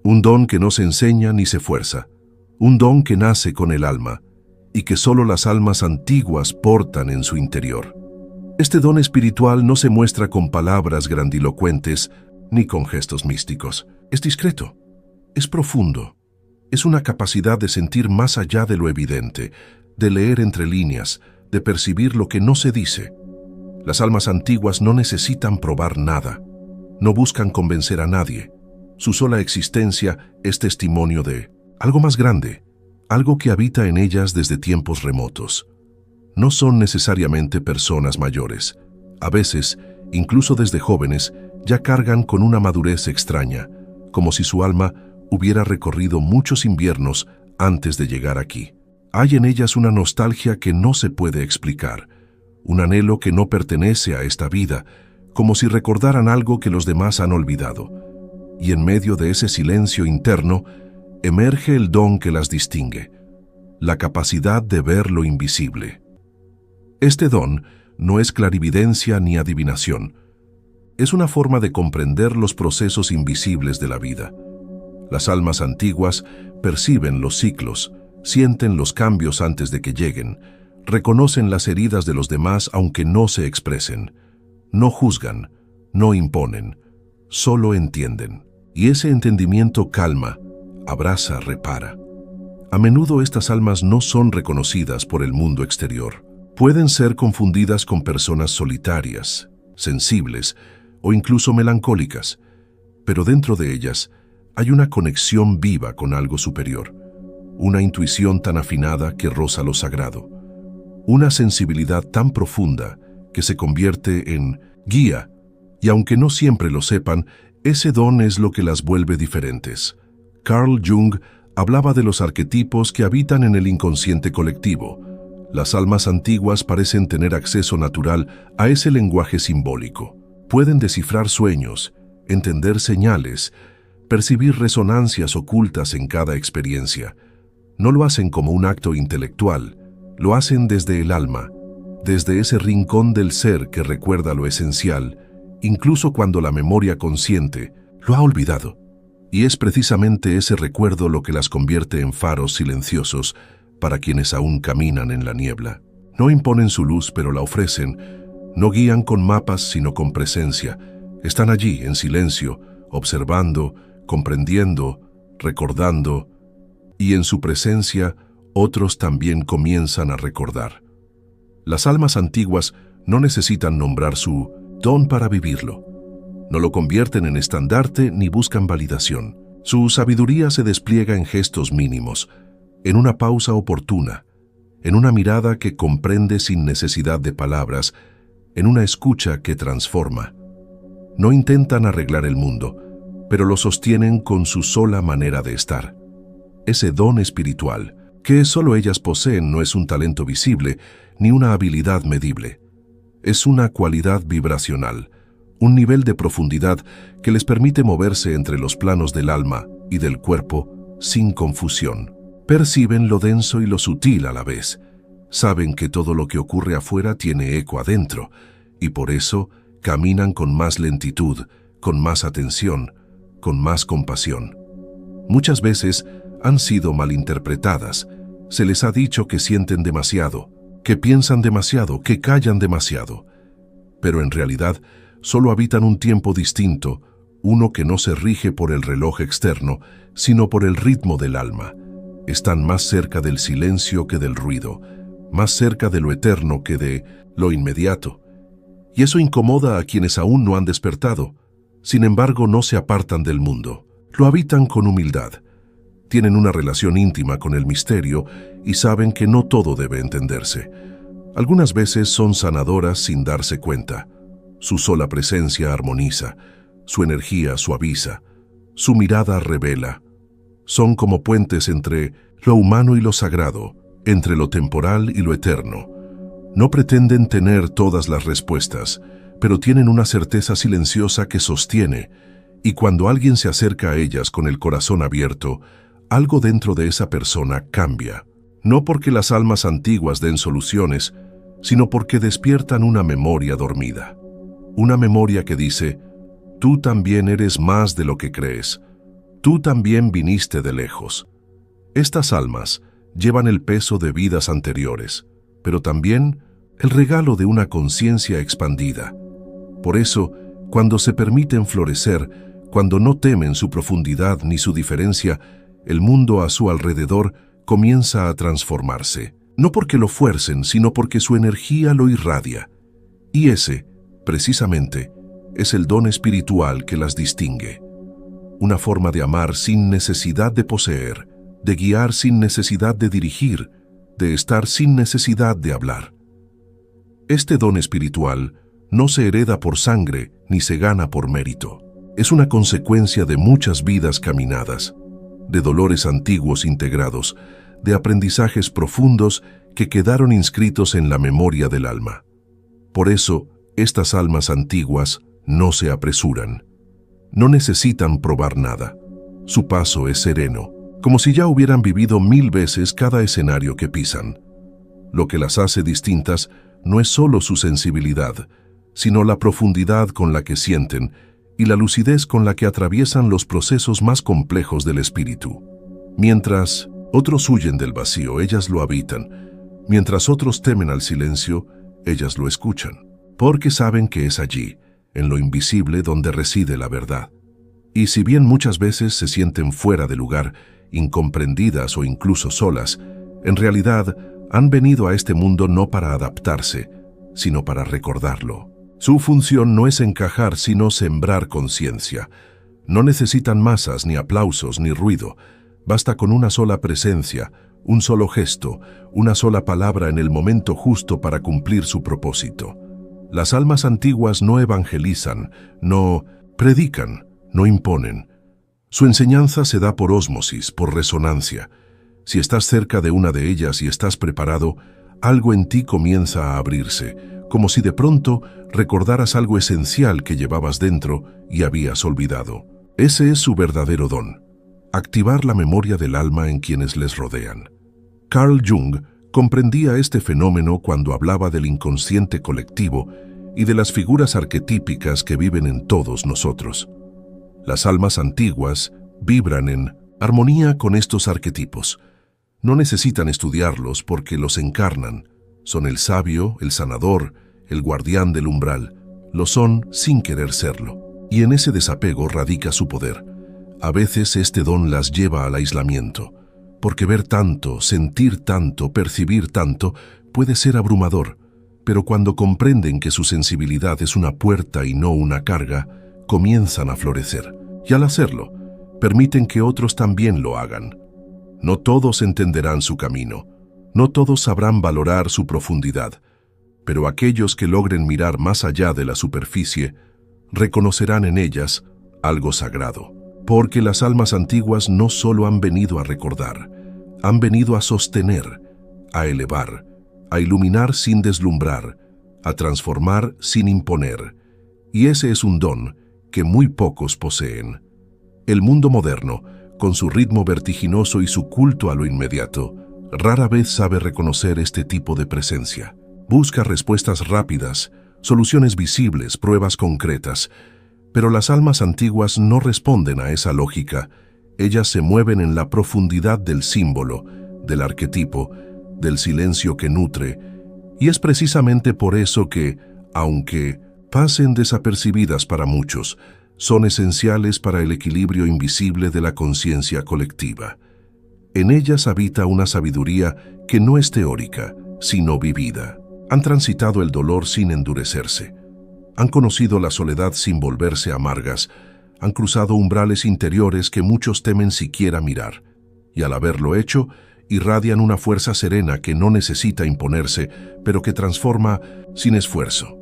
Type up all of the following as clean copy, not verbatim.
Un don que no se enseña ni se fuerza, un don que nace con el alma y que solo las almas antiguas portan en su interior. Este don espiritual no se muestra con palabras grandilocuentes ni con gestos místicos. Es discreto, es profundo, es una capacidad de sentir más allá de lo evidente, de leer entre líneas, de percibir lo que no se dice. Las almas antiguas no necesitan probar nada, no buscan convencer a nadie. Su sola existencia es testimonio de algo más grande, algo que habita en ellas desde tiempos remotos. No son necesariamente personas mayores. A veces, incluso desde jóvenes, ya cargan con una madurez extraña, como si su alma hubiera recorrido muchos inviernos antes de llegar aquí. Hay en ellas una nostalgia que no se puede explicar, un anhelo que no pertenece a esta vida, como si recordaran algo que los demás han olvidado. Y en medio de ese silencio interno, emerge el don que las distingue, la capacidad de ver lo invisible. Este don no es clarividencia ni adivinación. Es una forma de comprender los procesos invisibles de la vida. Las almas antiguas perciben los ciclos, sienten los cambios antes de que lleguen, reconocen las heridas de los demás aunque no se expresen. No juzgan, no imponen, solo entienden. Y ese entendimiento calma, abraza, repara. A menudo estas almas no son reconocidas por el mundo exterior. Pueden ser confundidas con personas solitarias, sensibles o incluso melancólicas, pero dentro de ellas hay una conexión viva con algo superior, una intuición tan afinada que roza lo sagrado, una sensibilidad tan profunda que se convierte en guía, y aunque no siempre lo sepan, ese don es lo que las vuelve diferentes. Carl Jung hablaba de los arquetipos que habitan en el inconsciente colectivo. Las almas antiguas parecen tener acceso natural a ese lenguaje simbólico. Pueden descifrar sueños, entender señales, percibir resonancias ocultas en cada experiencia. No lo hacen como un acto intelectual, lo hacen desde el alma, desde ese rincón del ser que recuerda lo esencial, incluso cuando la memoria consciente lo ha olvidado. Y es precisamente ese recuerdo lo que las convierte en faros silenciosos para quienes aún caminan en la niebla. No imponen su luz, pero la ofrecen. No guían con mapas, sino con presencia. Están allí, en silencio, observando, comprendiendo, recordando, y en su presencia otros también comienzan a recordar. Las almas antiguas no necesitan nombrar su don para vivirlo. No lo convierten en estandarte ni buscan validación. Su sabiduría se despliega en gestos mínimos, en una pausa oportuna, en una mirada que comprende sin necesidad de palabras, en una escucha que transforma. No intentan arreglar el mundo, pero lo sostienen con su sola manera de estar. Ese don espiritual, que solo ellas poseen, no es un talento visible ni una habilidad medible. Es una cualidad vibracional, un nivel de profundidad que les permite moverse entre los planos del alma y del cuerpo sin confusión. Perciben lo denso y lo sutil a la vez. Saben que todo lo que ocurre afuera tiene eco adentro, y por eso caminan con más lentitud, con más atención, con más compasión. Muchas veces han sido malinterpretadas. Se les ha dicho que sienten demasiado, que piensan demasiado, que callan demasiado. Pero en realidad solo habitan un tiempo distinto, uno que no se rige por el reloj externo, sino por el ritmo del alma. Están más cerca del silencio que del ruido, más cerca de lo eterno que de lo inmediato. Y eso incomoda a quienes aún no han despertado. Sin embargo, no se apartan del mundo. Lo habitan con humildad. Tienen una relación íntima con el misterio y saben que no todo debe entenderse. Algunas veces son sanadoras sin darse cuenta. Su sola presencia armoniza, su energía suaviza, su mirada revela. Son como puentes entre lo humano y lo sagrado, entre lo temporal y lo eterno. No pretenden tener todas las respuestas, pero tienen una certeza silenciosa que sostiene, y cuando alguien se acerca a ellas con el corazón abierto, algo dentro de esa persona cambia. No porque las almas antiguas den soluciones, sino porque despiertan una memoria dormida. Una memoria que dice, tú también eres más de lo que crees. tú también viniste de lejos. Estas almas llevan el peso de vidas anteriores, pero también el regalo de una conciencia expandida. Por eso, cuando se permiten florecer, cuando no temen su profundidad ni su diferencia, el mundo a su alrededor comienza a transformarse. No porque lo fuercen, sino porque su energía lo irradia. Y ese, precisamente, es el don espiritual que las distingue. Una forma de amar sin necesidad de poseer, de guiar sin necesidad de dirigir, de estar sin necesidad de hablar. Este don espiritual no se hereda por sangre ni se gana por mérito. Es una consecuencia de muchas vidas caminadas, de dolores antiguos integrados, de aprendizajes profundos que quedaron inscritos en la memoria del alma. Por eso, estas almas antiguas no se apresuran. No necesitan probar nada. Su paso es sereno, como si ya hubieran vivido 1000 veces cada escenario que pisan. Lo que las hace distintas no es solo su sensibilidad, sino la profundidad con la que sienten y la lucidez con la que atraviesan los procesos más complejos del espíritu. Mientras otros huyen del vacío, ellas lo habitan. Mientras otros temen al silencio, ellas lo escuchan, porque saben que es allí, en lo invisible, donde reside la verdad. Y si bien muchas veces se sienten fuera de lugar, incomprendidas o incluso solas, en realidad han venido a este mundo no para adaptarse, sino para recordarlo. Su función no es encajar, sino sembrar conciencia. No necesitan masas, ni aplausos, ni ruido. Basta con una sola presencia, un solo gesto, una sola palabra en el momento justo para cumplir su propósito. Las almas antiguas no evangelizan, no predican, no imponen. Su enseñanza se da por ósmosis, por resonancia. Si estás cerca de una de ellas y estás preparado, algo en ti comienza a abrirse, como si de pronto recordaras algo esencial que llevabas dentro y habías olvidado. Ese es su verdadero don, activar la memoria del alma en quienes les rodean. Carl Jung comprendía este fenómeno cuando hablaba del inconsciente colectivo y de las figuras arquetípicas que viven en todos nosotros. Las almas antiguas vibran en armonía con estos arquetipos. No necesitan estudiarlos porque los encarnan. Son el sabio, el sanador, el guardián del umbral. Lo son sin querer serlo. Y en ese desapego radica su poder. A veces este don las lleva al aislamiento, porque ver tanto, sentir tanto, percibir tanto puede ser abrumador. Pero cuando comprenden que su sensibilidad es una puerta y no una carga, comienzan a florecer. Y al hacerlo, permiten que otros también lo hagan. No todos entenderán su camino. No todos sabrán valorar su profundidad, pero aquellos que logren mirar más allá de la superficie reconocerán en ellas algo sagrado, porque las almas antiguas no solo han venido a recordar, han venido a sostener, a elevar, a iluminar sin deslumbrar, a transformar sin imponer, y ese es un don que muy pocos poseen. El mundo moderno, con su ritmo vertiginoso y su culto a lo inmediato, rara vez sabe reconocer este tipo de presencia. Busca respuestas rápidas, soluciones visibles, pruebas concretas. Pero las almas antiguas no responden a esa lógica. Ellas se mueven en la profundidad del símbolo, del arquetipo, del silencio que nutre. Y es precisamente por eso que, aunque pasen desapercibidas para muchos, son esenciales para el equilibrio invisible de la conciencia colectiva. En ellas habita una sabiduría que no es teórica, sino vivida. Han transitado el dolor sin endurecerse. Han conocido la soledad sin volverse amargas. Han cruzado umbrales interiores que muchos temen siquiera mirar. Y al haberlo hecho, irradian una fuerza serena que no necesita imponerse, pero que transforma sin esfuerzo.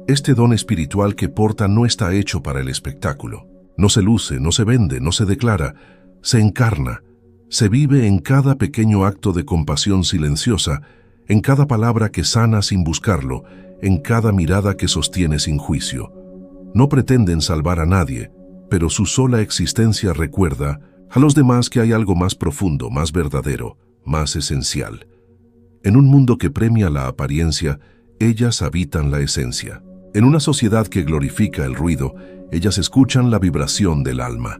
Este don espiritual que porta no está hecho para el espectáculo. No se luce, no se vende, no se declara, se encarna. Se vive en cada pequeño acto de compasión silenciosa, en cada palabra que sana sin buscarlo, en cada mirada que sostiene sin juicio. No pretenden salvar a nadie, pero su sola existencia recuerda a los demás que hay algo más profundo, más verdadero, más esencial. En un mundo que premia la apariencia, ellas habitan la esencia. En una sociedad que glorifica el ruido, ellas escuchan la vibración del alma.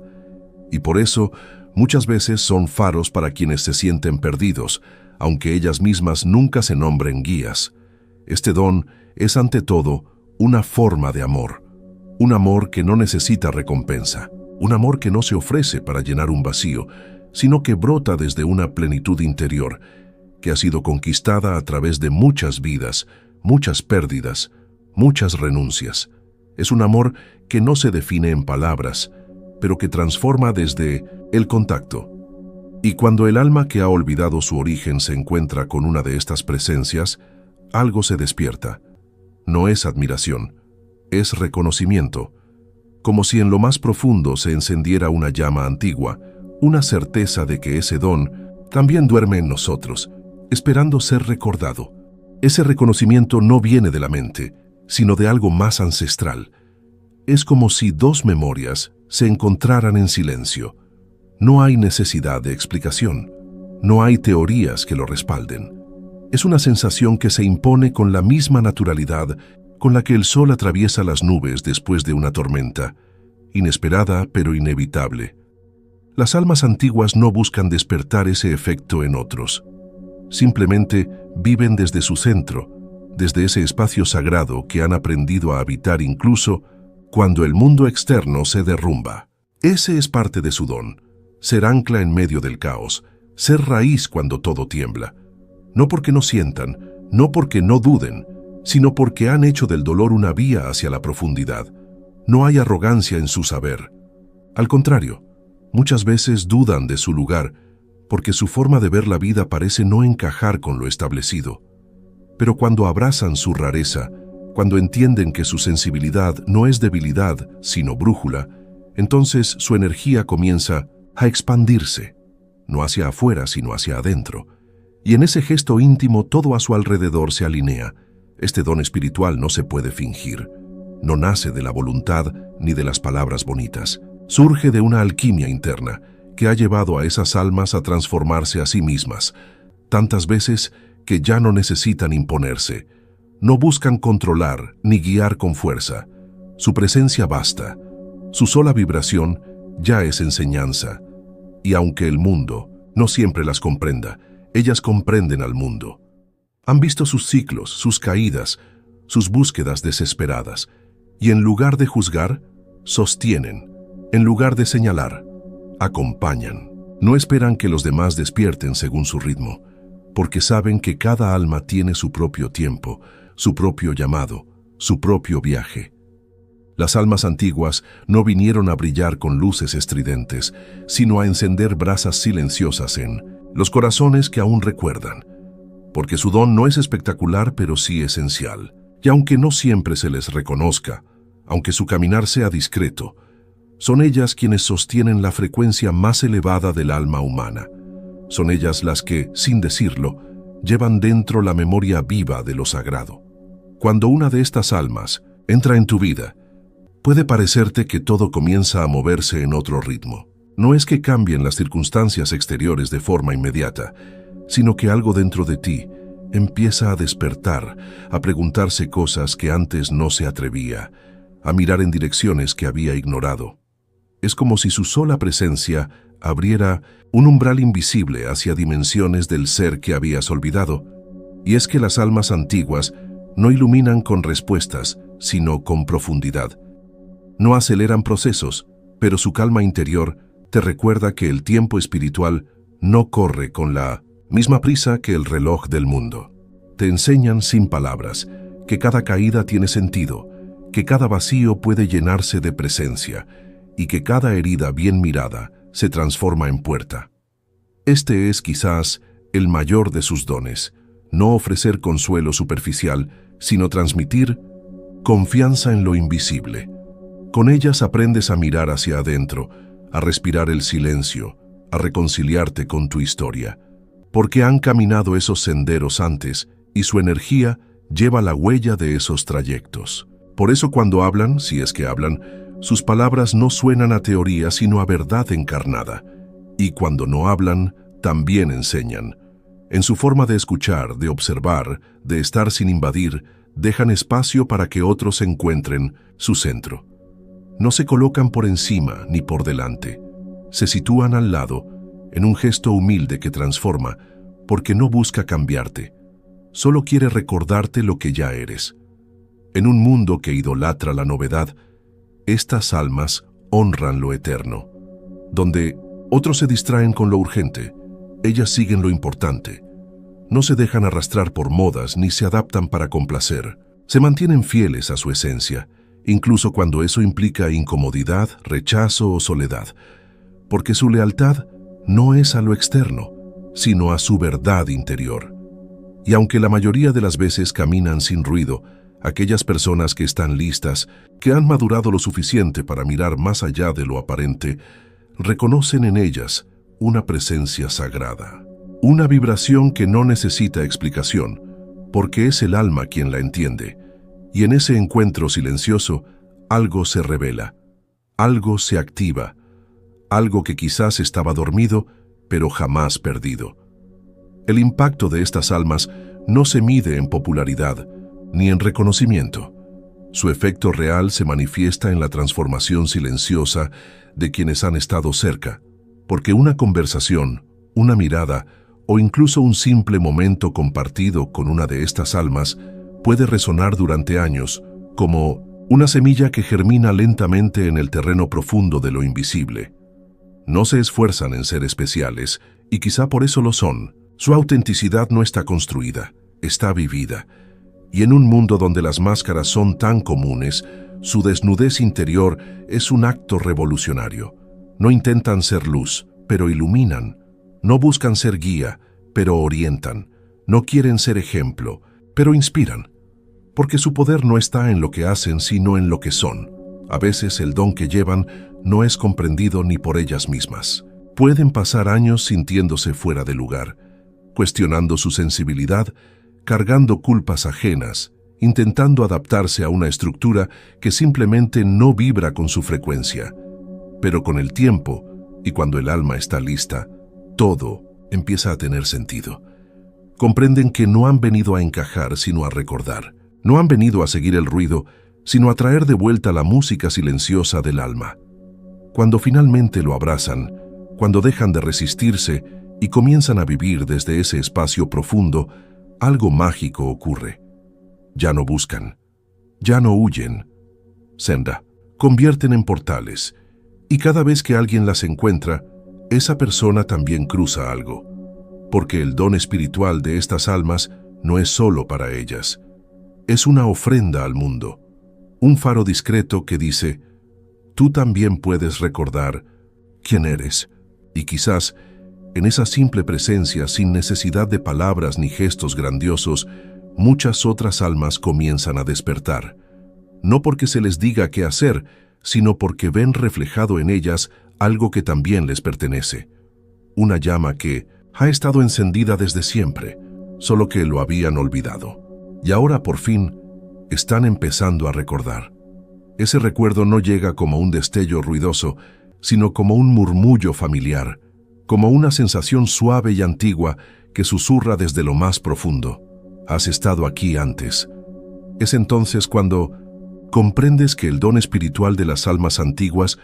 y por eso muchas veces son faros para quienes se sienten perdidos, aunque ellas mismas nunca se nombren guías. Este don es ante todo una forma de amor, un amor que no necesita recompensa, un amor que no se ofrece para llenar un vacío, sino que brota desde una plenitud interior, que ha sido conquistada a través de muchas vidas, muchas pérdidas, muchas renuncias. Es un amor que no se define en palabras, pero que transforma desde el contacto. Y cuando el alma que ha olvidado su origen se encuentra con una de estas presencias, algo se despierta. No es admiración, es reconocimiento, como si en lo más profundo se encendiera una llama antigua, una certeza de que ese don también duerme en nosotros, esperando ser recordado. Ese reconocimiento no viene de la mente, sino de algo más ancestral. Es como si dos memorias se encontraran en silencio. No hay necesidad de explicación, no hay teorías que lo respalden. Es una sensación que se impone con la misma naturalidad con la que el sol atraviesa las nubes después de una tormenta, inesperada pero inevitable. Las almas antiguas no buscan despertar ese efecto en otros. Simplemente viven desde su centro, desde ese espacio sagrado que han aprendido a habitar incluso cuando el mundo externo se derrumba. Ese es parte de su don, ser ancla en medio del caos, ser raíz cuando todo tiembla. No porque no sientan, no porque no duden, sino porque han hecho del dolor una vía hacia la profundidad. No hay arrogancia en su saber. Al contrario, muchas veces dudan de su lugar, porque su forma de ver la vida parece no encajar con lo establecido. Pero cuando abrazan su rareza, cuando entienden que su sensibilidad no es debilidad, sino brújula, entonces su energía comienza a expandirse, no hacia afuera, sino hacia adentro. Y en ese gesto íntimo todo a su alrededor se alinea. Este don espiritual no se puede fingir. No nace de la voluntad ni de las palabras bonitas. Surge de una alquimia interna que ha llevado a esas almas a transformarse a sí mismas, tantas veces que ya no necesitan imponerse. No buscan controlar ni guiar con fuerza. Su presencia basta. Su sola vibración ya es enseñanza. Y aunque el mundo no siempre las comprenda, ellas comprenden al mundo. Han visto sus ciclos, sus caídas, sus búsquedas desesperadas, y en lugar de juzgar, sostienen. En lugar de señalar, acompañan. No esperan que los demás despierten según su ritmo, porque saben que cada alma tiene su propio tiempo, su propio llamado, su propio viaje. Las almas antiguas no vinieron a brillar con luces estridentes, sino a encender brasas silenciosas en los corazones que aún recuerdan, porque su don no es espectacular, pero sí esencial. Y aunque no siempre se les reconozca, aunque su caminar sea discreto, son ellas quienes sostienen la frecuencia más elevada del alma humana. Son ellas las que, sin decirlo, llevan dentro la memoria viva de lo sagrado. Cuando una de estas almas entra en tu vida, puede parecerte que todo comienza a moverse en otro ritmo. No es que cambien las circunstancias exteriores de forma inmediata, sino que algo dentro de ti empieza a despertar, a preguntarse cosas que antes no se atrevía, a mirar en direcciones que había ignorado. Es como si su sola presencia abriera un umbral invisible hacia dimensiones del ser que habías olvidado. Y es que las almas antiguas no iluminan con respuestas, sino con profundidad. No aceleran procesos, pero su calma interior te recuerda que el tiempo espiritual no corre con la misma prisa que el reloj del mundo. Te enseñan sin palabras que cada caída tiene sentido, que cada vacío puede llenarse de presencia y que cada herida bien mirada se transforma en puerta. Este es quizás el mayor de sus dones, no ofrecer consuelo superficial, sino transmitir confianza en lo invisible. Con ellas aprendes a mirar hacia adentro, a respirar el silencio, a reconciliarte con tu historia, porque han caminado esos senderos antes y su energía lleva la huella de esos trayectos. Por eso cuando hablan, si es que hablan, sus palabras no suenan a teoría sino a verdad encarnada. Y cuando no hablan, también enseñan. En su forma de escuchar, de observar, de estar sin invadir, dejan espacio para que otros encuentren su centro. No se colocan por encima ni por delante. se sitúan al lado, en un gesto humilde que transforma, porque no busca cambiarte, solo quiere recordarte lo que ya eres. En un mundo que idolatra la novedad, estas almas honran lo eterno. Donde otros se distraen con lo urgente, ellas siguen lo importante. No se dejan arrastrar por modas ni se adaptan para complacer. Se mantienen fieles a su esencia, incluso cuando eso implica incomodidad, rechazo o soledad, porque su lealtad no es a lo externo, sino a su verdad interior. Y aunque la mayoría de las veces caminan sin ruido, aquellas personas que están listas, que han madurado lo suficiente para mirar más allá de lo aparente, reconocen en ellas una presencia sagrada, una vibración que no necesita explicación, porque es el alma quien la entiende, y en ese encuentro silencioso algo se revela, algo se activa, algo que quizás estaba dormido, pero jamás perdido. El impacto de estas almas no se mide en popularidad, ni en reconocimiento. Su efecto real se manifiesta en la transformación silenciosa de quienes han estado cerca, porque una conversación, una mirada o incluso un simple momento compartido con una de estas almas puede resonar durante años como una semilla que germina lentamente en el terreno profundo de lo invisible. No se esfuerzan en ser especiales, y quizá por eso lo son. Su autenticidad no está construida, está vivida. Y en un mundo donde las máscaras son tan comunes, su desnudez interior es un acto revolucionario. No intentan ser luz, pero iluminan. No buscan ser guía, pero orientan. No quieren ser ejemplo, pero inspiran. Porque su poder no está en lo que hacen, sino en lo que son. A veces el don que llevan no es comprendido ni por ellas mismas. Pueden pasar años sintiéndose fuera de lugar, cuestionando su sensibilidad, cargando culpas ajenas, intentando adaptarse a una estructura que simplemente no vibra con su frecuencia. Pero con el tiempo, y cuando el alma está lista, todo empieza a tener sentido. Comprenden que no han venido a encajar, sino a recordar. No han venido a seguir el ruido, sino a traer de vuelta la música silenciosa del alma. Cuando finalmente lo abrazan, cuando dejan de resistirse y comienzan a vivir desde ese espacio profundo, algo mágico ocurre. Ya no buscan, ya no huyen. Senda, convierten en portales, y cada vez que alguien las encuentra, esa persona también cruza algo, porque el don espiritual de estas almas no es solo para ellas. Es una ofrenda al mundo, un faro discreto que dice, tú también puedes recordar quién eres, y quizás, en esa simple presencia, sin necesidad de palabras ni gestos grandiosos, muchas otras almas comienzan a despertar. No porque se les diga qué hacer, sino porque ven reflejado en ellas algo que también les pertenece. Una llama que ha estado encendida desde siempre, solo que lo habían olvidado. Y ahora, por fin, están empezando a recordar. Ese recuerdo no llega como un destello ruidoso, sino como un murmullo familiar, como una sensación suave y antigua que susurra desde lo más profundo. Has estado aquí antes. Es entonces cuando comprendes que el don espiritual de las almas antiguas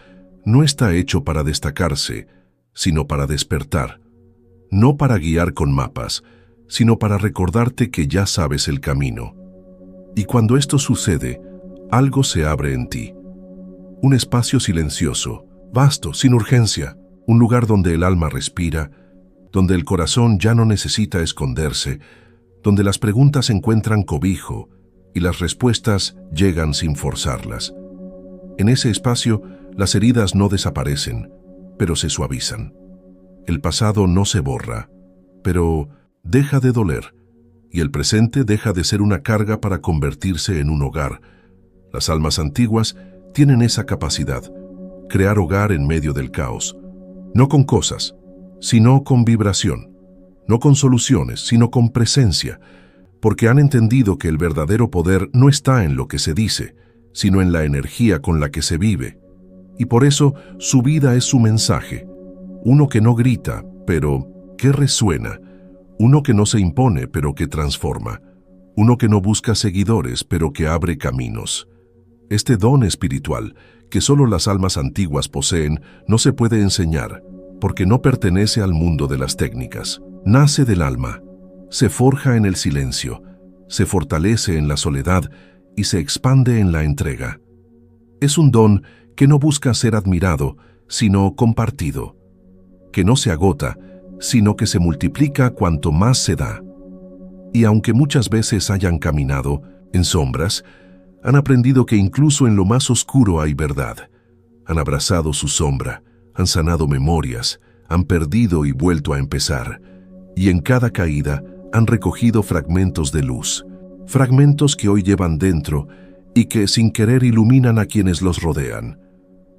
no está hecho para destacarse, sino para despertar. No para guiar con mapas, sino para recordarte que ya sabes el camino. Y cuando esto sucede, algo se abre en ti. Un espacio silencioso, vasto, sin urgencia, un lugar donde el alma respira, donde el corazón ya no necesita esconderse, donde las preguntas encuentran cobijo y las respuestas llegan sin forzarlas. En ese espacio, las heridas no desaparecen, pero se suavizan. El pasado no se borra, pero deja de doler, y el presente deja de ser una carga para convertirse en un hogar. Las almas antiguas tienen esa capacidad, crear hogar en medio del caos, no con cosas, sino con vibración, no con soluciones, sino con presencia, porque han entendido que el verdadero poder no está en lo que se dice, sino en la energía con la que se vive. Y por eso su vida es su mensaje, uno que no grita, pero que resuena, uno que no se impone, pero que transforma, uno que no busca seguidores, pero que abre caminos. Este don espiritual, que solo las almas antiguas poseen, no se puede enseñar, porque no pertenece al mundo de las técnicas. Nace del alma, se forja en el silencio, se fortalece en la soledad y se expande en la entrega. Es un don que no busca ser admirado, sino compartido, que no se agota, sino que se multiplica cuanto más se da. Y aunque muchas veces hayan caminado en sombras, han aprendido que incluso en lo más oscuro hay verdad. Han abrazado su sombra, han sanado memorias, han perdido y vuelto a empezar, y en cada caída han recogido fragmentos de luz, fragmentos que hoy llevan dentro y que sin querer iluminan a quienes los rodean,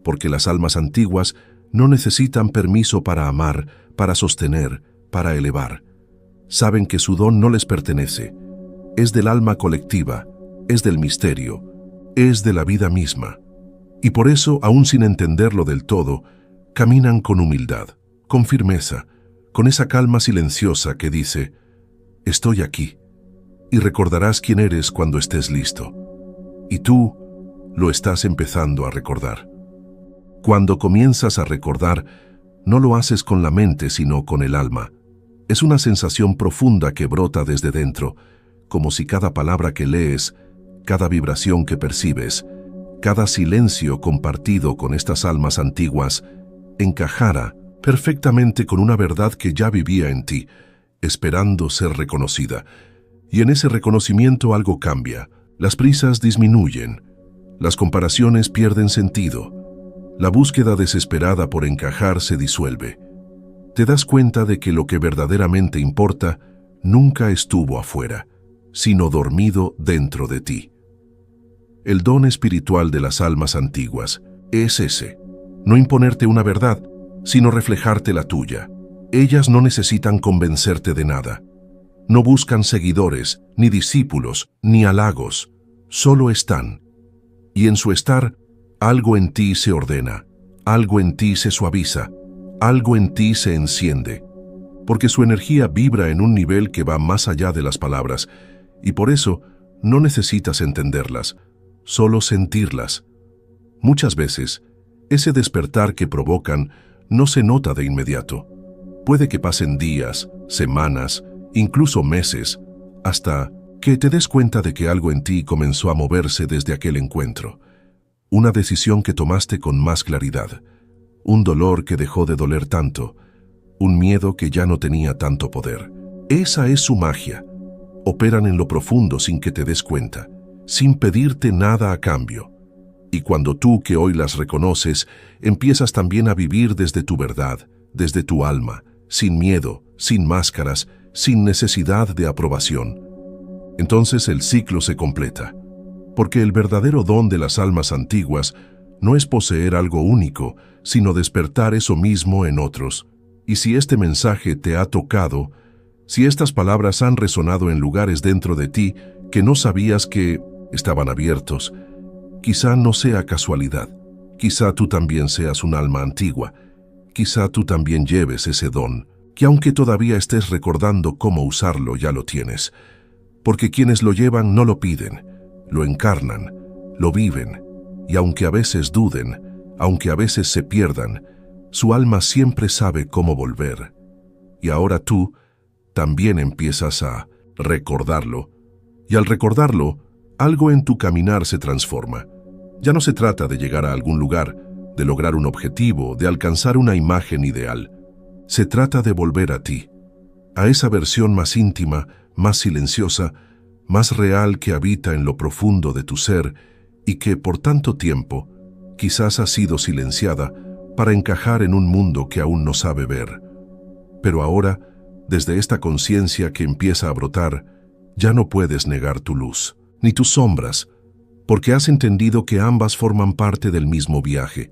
porque las almas antiguas no necesitan permiso para amar, para sostener, para elevar. Saben que su don no les pertenece, es del alma colectiva, es del misterio, es de la vida misma. Y por eso, aún sin entenderlo del todo, caminan con humildad, con firmeza, con esa calma silenciosa que dice: estoy aquí, y recordarás quién eres cuando estés listo. Y tú lo estás empezando a recordar. Cuando comienzas a recordar, no lo haces con la mente, sino con el alma. Es una sensación profunda que brota desde dentro, como si cada palabra que lees, cada vibración que percibes, cada silencio compartido con estas almas antiguas, encajara perfectamente con una verdad que ya vivía en ti, esperando ser reconocida. Y en ese reconocimiento algo cambia, las prisas disminuyen, las comparaciones pierden sentido, la búsqueda desesperada por encajar se disuelve. Te das cuenta de que lo que verdaderamente importa nunca estuvo afuera, sino dormido dentro de ti. El don espiritual de las almas antiguas es ese: no imponerte una verdad, sino reflejarte la tuya. Ellas no necesitan convencerte de nada. No buscan seguidores, ni discípulos, ni halagos. Solo están. Y en su estar, algo en ti se ordena, algo en ti se suaviza, algo en ti se enciende. Porque su energía vibra en un nivel que va más allá de las palabras, y por eso no necesitas entenderlas, solo sentirlas. Muchas veces, ese despertar que provocan no se nota de inmediato. Puede que pasen días, semanas, incluso meses, hasta que te des cuenta de que algo en ti comenzó a moverse desde aquel encuentro. Una decisión que tomaste con más claridad, un dolor que dejó de doler tanto, un miedo que ya no tenía tanto poder. Esa es su magia. Operan en lo profundo sin que te des cuenta, sin pedirte nada a cambio. Y cuando tú, que hoy las reconoces, empiezas también a vivir desde tu verdad, desde tu alma, sin miedo, sin máscaras, sin necesidad de aprobación, entonces el ciclo se completa. Porque el verdadero don de las almas antiguas no es poseer algo único, sino despertar eso mismo en otros. Y si este mensaje te ha tocado, si estas palabras han resonado en lugares dentro de ti que no sabías que estaban abiertos, quizá no sea casualidad, quizá tú también seas un alma antigua, quizá tú también lleves ese don, que aunque todavía estés recordando cómo usarlo, ya lo tienes. Porque quienes lo llevan no lo piden, lo encarnan, lo viven, y aunque a veces duden, aunque a veces se pierdan, su alma siempre sabe cómo volver. Y ahora tú también empiezas a recordarlo, y al recordarlo, algo en tu caminar se transforma. Ya no se trata de llegar a algún lugar, de lograr un objetivo, de alcanzar una imagen ideal. Se trata de volver a ti, a esa versión más íntima, más silenciosa, más real que habita en lo profundo de tu ser y que por tanto tiempo quizás ha sido silenciada para encajar en un mundo que aún no sabe ver. Pero ahora, desde esta conciencia que empieza a brotar, ya no puedes negar tu luz, ni tus sombras, porque has entendido que ambas forman parte del mismo viaje,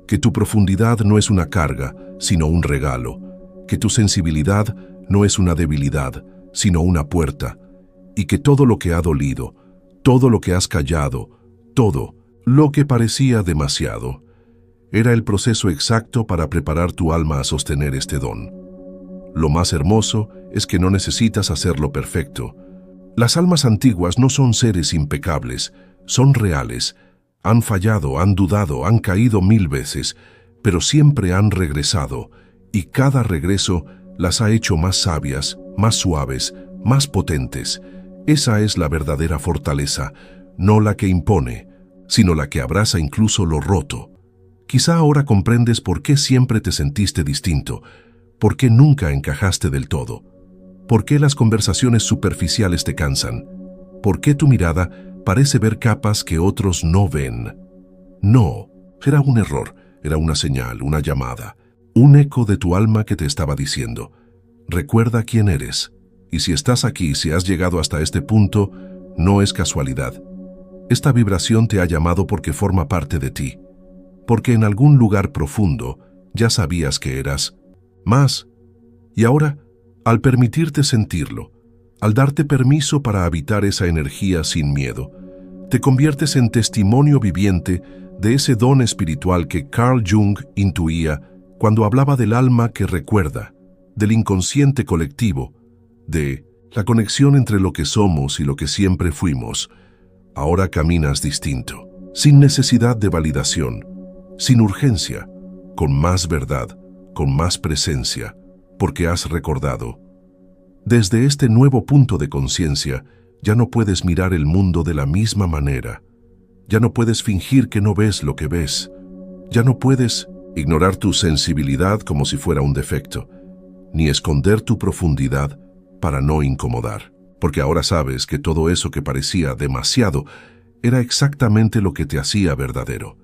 que tu profundidad no es una carga, sino un regalo, que tu sensibilidad no es una debilidad, sino una puerta, y que todo lo que ha dolido, todo lo que has callado, todo lo que parecía demasiado, era el proceso exacto para preparar tu alma a sostener este don. Lo más hermoso es que no necesitas hacerlo perfecto. Las almas antiguas no son seres impecables, son reales, Han fallado, han dudado, han caído 1000 veces, pero siempre han regresado, y cada regreso las ha hecho más sabias, más suaves, más potentes. Esa es la verdadera fortaleza, no la que impone, sino la que abraza incluso lo roto. Quizá ahora comprendes por qué siempre te sentiste distinto, por qué nunca encajaste del todo, por qué las conversaciones superficiales te cansan, por qué tu mirada parece ver capas que otros no ven. No, era un error, era una señal, una llamada, un eco de tu alma que te estaba diciendo: recuerda quién eres, y si estás aquí, si has llegado hasta este punto, no es casualidad. Esta vibración te ha llamado porque forma parte de ti, porque en algún lugar profundo ya sabías que eras más. Y ahora, al permitirte sentirlo, al darte permiso para habitar esa energía sin miedo, te conviertes en testimonio viviente de ese don espiritual que Carl Jung intuía cuando hablaba del alma que recuerda, del inconsciente colectivo, de la conexión entre lo que somos y lo que siempre fuimos. Ahora caminas distinto, sin necesidad de validación, sin urgencia, con más verdad, con más presencia, porque has recordado. Desde este nuevo punto de conciencia, ya no puedes mirar el mundo de la misma manera. Ya no puedes fingir que no ves lo que ves. Ya no puedes ignorar tu sensibilidad como si fuera un defecto, ni esconder tu profundidad para no incomodar. Porque ahora sabes que todo eso que parecía demasiado era exactamente lo que te hacía verdadero.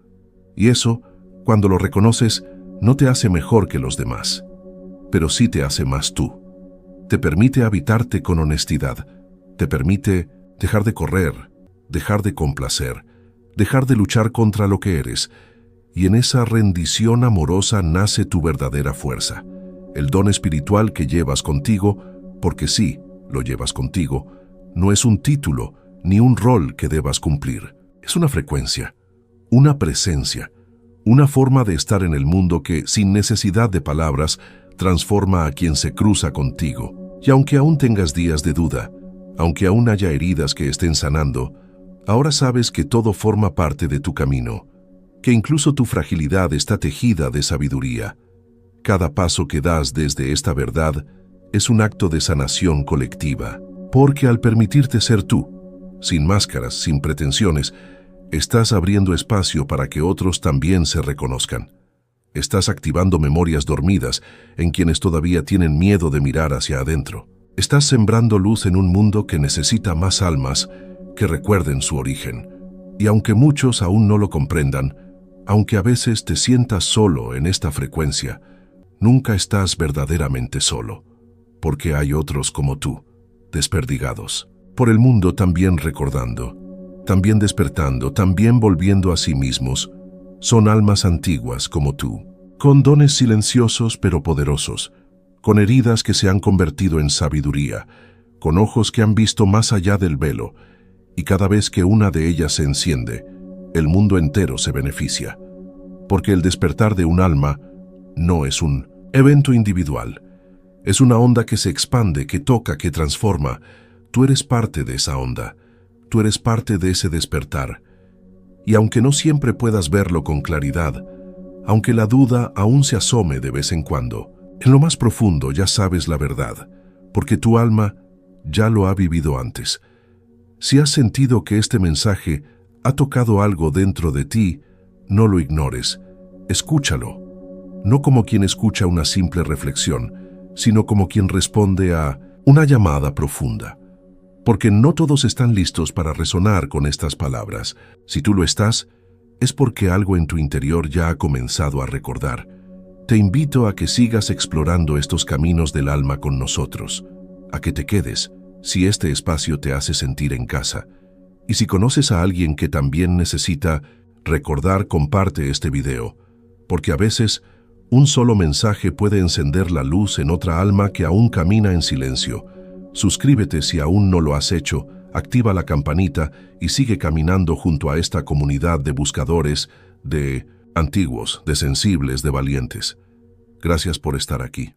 Y eso, cuando lo reconoces, no te hace mejor que los demás, pero sí te hace más tú. Te permite habitarte con honestidad, te permite dejar de correr, dejar de complacer, dejar de luchar contra lo que eres, y en esa rendición amorosa nace tu verdadera fuerza, el don espiritual que llevas contigo, porque sí, lo llevas contigo, no es un título ni un rol que debas cumplir, es una frecuencia, una presencia, una forma de estar en el mundo que, sin necesidad de palabras, transforma a quien se cruza contigo. Y aunque aún tengas días de duda, aunque aún haya heridas que estén sanando, ahora sabes que todo forma parte de tu camino, que incluso tu fragilidad está tejida de sabiduría. Cada paso que das desde esta verdad es un acto de sanación colectiva, porque al permitirte ser tú, sin máscaras, sin pretensiones, estás abriendo espacio para que otros también se reconozcan. Estás activando memorias dormidas en quienes todavía tienen miedo de mirar hacia adentro. Estás sembrando luz en un mundo que necesita más almas que recuerden su origen. Y aunque muchos aún no lo comprendan, aunque a veces te sientas solo en esta frecuencia, nunca estás verdaderamente solo, porque hay otros como tú, desperdigados, por el mundo también recordando, también despertando, también volviendo a sí mismos. Son almas antiguas como tú, con dones silenciosos pero poderosos, con heridas que se han convertido en sabiduría, con ojos que han visto más allá del velo, y cada vez que una de ellas se enciende, el mundo entero se beneficia. Porque el despertar de un alma no es un evento individual, es una onda que se expande, que toca, que transforma. Tú eres parte de esa onda, tú eres parte de ese despertar. Y aunque no siempre puedas verlo con claridad, aunque la duda aún se asome de vez en cuando, en lo más profundo ya sabes la verdad, porque tu alma ya lo ha vivido antes. Si has sentido que este mensaje ha tocado algo dentro de ti, no lo ignores, escúchalo, no como quien escucha una simple reflexión, sino como quien responde a una llamada profunda. Porque no todos están listos para resonar con estas palabras. Si tú lo estás, es porque algo en tu interior ya ha comenzado a recordar. Te invito a que sigas explorando estos caminos del alma con nosotros, a que te quedes, si este espacio te hace sentir en casa. Y si conoces a alguien que también necesita recordar, comparte este video, porque a veces un solo mensaje puede encender la luz en otra alma que aún camina en silencio. Suscríbete si aún no lo has hecho, activa la campanita y sigue caminando junto a esta comunidad de buscadores, de antiguos, de sensibles, de valientes. Gracias por estar aquí.